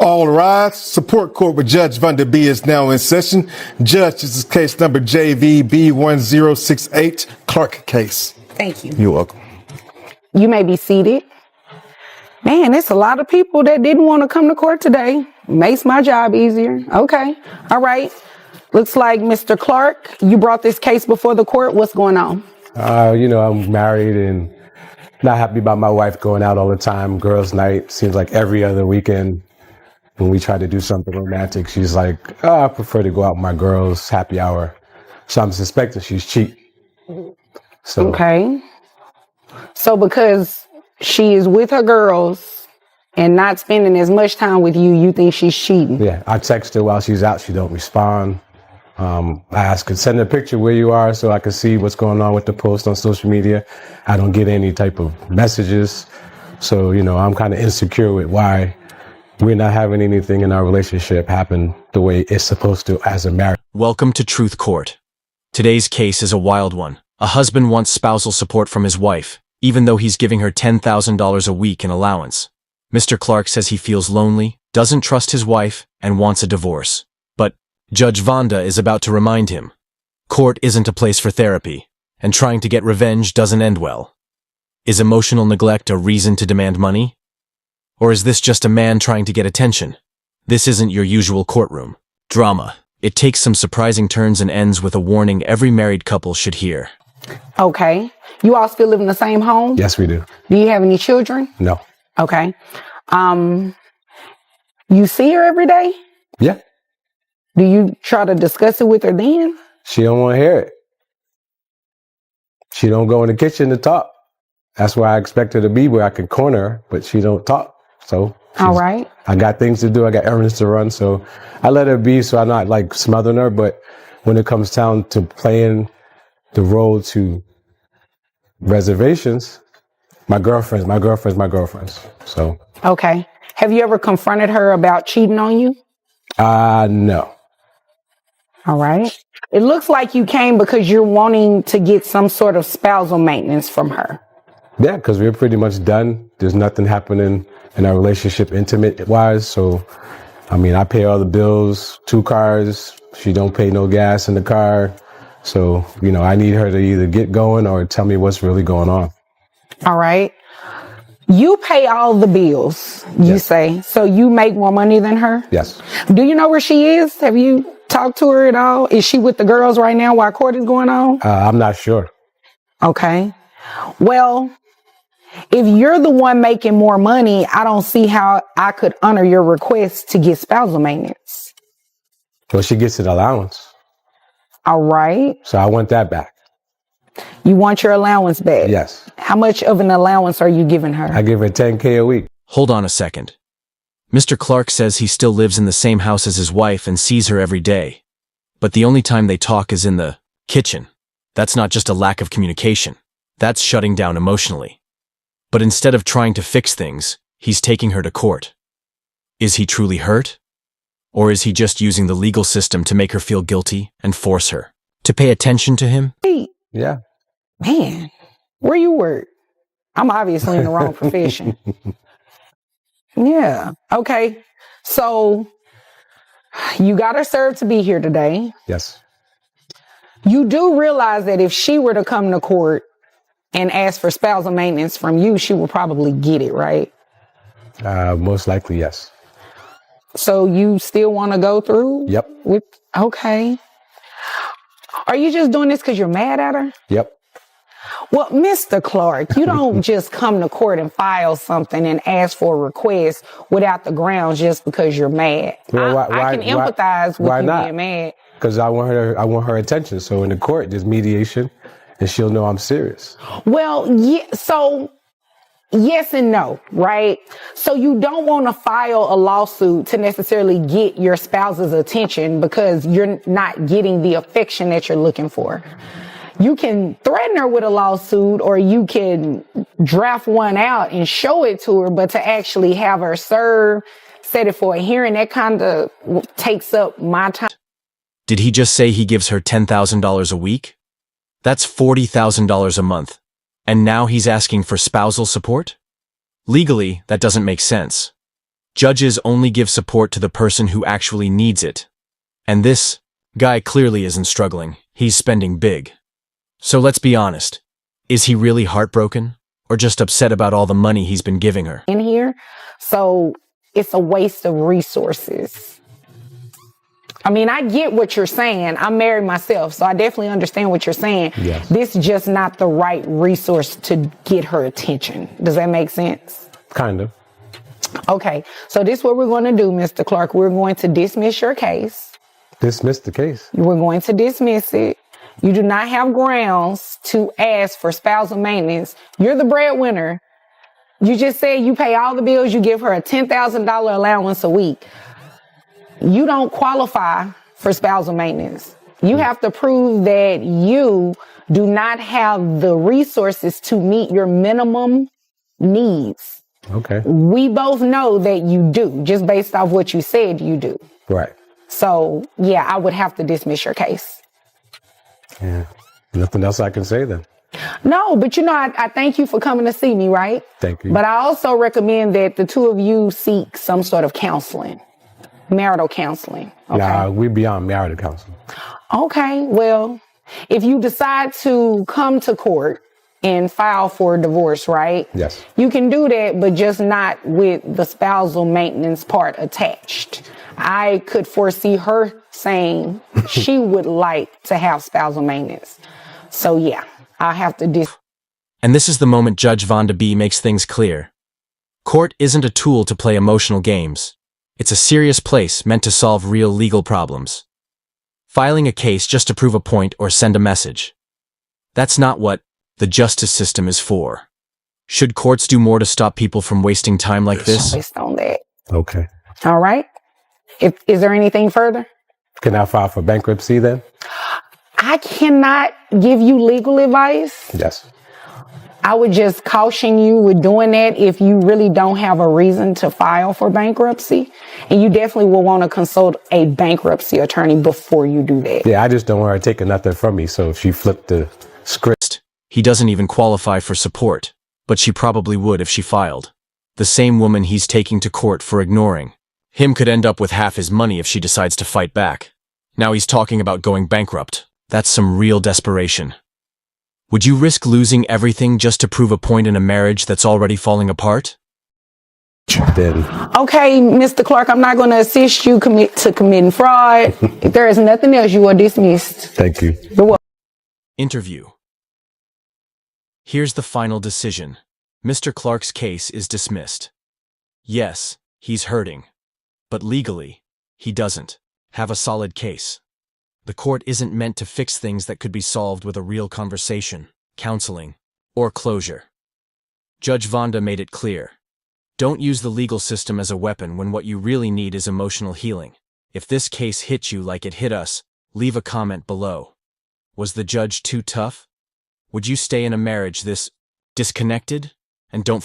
All rise. Support court with Judge Vanda B is now in session. Judge, this is case number JVB1068, Clark case. Thank you. You're welcome. You may be seated. Man, it's a lot of people that didn't want to come to court today. Makes my job easier. Okay. All right. Looks like Mr. Clark, you brought this case before the court. What's going on? I'm married and not happy about my wife going out all the time. Girls' night seems like every other weekend. When we try to do something romantic, she's like, I prefer to go out with my girls' happy hour. So I'm suspecting she's cheating. So, okay. So because she is with her girls and not spending as much time with you, you think she's cheating? Yeah, I text her while she's out. She don't respond. I ask her, send a picture where you are so I can see what's going on with the post on social media. I don't get any type of messages. So, I'm kind of insecure with why we're not having anything in our relationship happen the way it's supposed to as a marriage. Welcome to Truth Court. Today's case is a wild one. A husband wants spousal support from his wife, even though he's giving her $10,000 a week in allowance. Mr. Clark says he feels lonely, doesn't trust his wife, and wants a divorce. But Judge Vanda is about to remind him, court isn't a place for therapy, and trying to get revenge doesn't end well. Is emotional neglect a reason to demand money? Or is this just a man trying to get attention? This isn't your usual courtroom drama. It takes some surprising turns and ends with a warning every married couple should hear. Okay. You all still live in the same home? Yes, we do. Do you have any children? No. Okay. You see her every day? Yeah. Do you try to discuss it with her then? She don't want to hear it. She don't go in the kitchen to talk. That's why I expect her to be where I can corner her, but she don't talk. So all right. I got things to do. I got errands to run. So I let her be so I'm not like smothering her. But when it comes down to playing the role to reservations, my girlfriends. So. Okay. Have you ever confronted her about cheating on you? No. All right. It looks like you came because you're wanting to get some sort of spousal maintenance from her. Yeah, because we're pretty much done. There's nothing happening in our relationship intimate-wise. So, I pay all the bills, 2 cars. She don't pay no gas in the car. So, I need her to either get going or tell me what's really going on. All right. You pay all the bills, you say. So you make more money than her? Yes. Do you know where she is? Have you talked to her at all? Is she with the girls right now while court is going on? I'm not sure. Okay. Well, if you're the one making more money, I don't see how I could honor your request to get spousal maintenance. Well, she gets an allowance. All right. So I want that back. You want your allowance back? Yes. How much of an allowance are you giving her? I give her $10K a week. Hold on a second. Mr. Clark says he still lives in the same house as his wife and sees her every day. But the only time they talk is in the kitchen. That's not just a lack of communication. That's shutting down emotionally. But instead of trying to fix things, he's taking her to court. Is he truly hurt? Or is he just using the legal system to make her feel guilty and force her to pay attention to him? Hey, Yeah. man, where you work? I'm obviously in the wrong profession. Yeah. Okay. So you got her served to be here today. Yes. You do realize that if she were to come to court and ask for spousal maintenance from you, she will probably get it, right? Most likely, yes. So you still want to go through? Yep. Okay. Are you just doing this because you're mad at her? Yep. Well, Mr. Clark, you don't just come to court and file something and ask for a request without the grounds just because you're mad. Well, I can empathize with you being mad. Because I want her attention. So in the court, there's mediation, and she'll know I'm serious. Well, yeah, so yes and no, right? So you don't want to file a lawsuit to necessarily get your spouse's attention because you're not getting the affection that you're looking for. You can threaten her with a lawsuit, or you can draft one out and show it to her, but to actually have her serve, set it for a hearing, that kind of takes up my time. Did he just say he gives her $10,000 a week? That's $40,000 a month. And now he's asking for spousal support? Legally, that doesn't make sense. Judges only give support to the person who actually needs it. And this guy clearly isn't struggling. He's spending big. So let's be honest. Is he really heartbroken? Or just upset about all the money he's been giving her? In here, so it's a waste of resources. I mean, I get what you're saying. I'm married myself, so I definitely understand what you're saying. Yes. This is just not the right resource to get her attention. Does that make sense? Kind of. Okay, so this is what we're going to do, Mr. Clark. We're going to dismiss your case. Dismiss the case. We're going to dismiss it. You do not have grounds to ask for spousal maintenance. You're the breadwinner. You just said you pay all the bills. You give her a $10,000 allowance a week. You don't qualify for spousal maintenance. You have to prove that you do not have the resources to meet your minimum needs. Okay. We both know that you do, just based off what you said you do. Right. So, yeah, I would have to dismiss your case. Yeah. Nothing else I can say then. No, but I thank you for coming to see me, right? Thank you. But I also recommend that the two of you seek some sort of counseling, marital counseling. Okay? Nah, we beyond marital counseling. Okay, well, if you decide to come to court and file for divorce, right? Yes. You can do that, but just not with the spousal maintenance part attached. I could foresee her saying she would like to have spousal maintenance. So yeah, I'll have to And this is the moment Judge Vonda B makes things clear. Court isn't a tool to play emotional games. It's a serious place meant to solve real legal problems. Filing a case just to prove a point or send a message. That's not what the justice system is for. Should courts do more to stop people from wasting time like this? based on that. Okay. All right. Is there anything further? Can I file for bankruptcy then? I cannot give you legal advice. Yes. I would just caution you with doing that if you really don't have a reason to file for bankruptcy. And you definitely will want to consult a bankruptcy attorney before you do that. Yeah, I just don't want her taking nothing from me. So if she flipped the script. He doesn't even qualify for support, but she probably would if she filed. The same woman he's taking to court for ignoring him could end up with half his money if she decides to fight back. Now he's talking about going bankrupt. That's some real desperation. Would you risk losing everything just to prove a point in a marriage that's already falling apart? Then. Okay, Mr. Clark, I'm not going to assist you committing fraud. If there is nothing else, you are dismissed. Thank you. You're welcome. Interview. Here's the final decision. Mr. Clark's case is dismissed. Yes, he's hurting. But legally, he doesn't have a solid case. The court isn't meant to fix things that could be solved with a real conversation, counseling, or closure. Judge Vonda made it clear. Don't use the legal system as a weapon when what you really need is emotional healing. If this case hit you like it hit us, leave a comment below. Was the judge too tough? Would you stay in a marriage this disconnected? And don't forget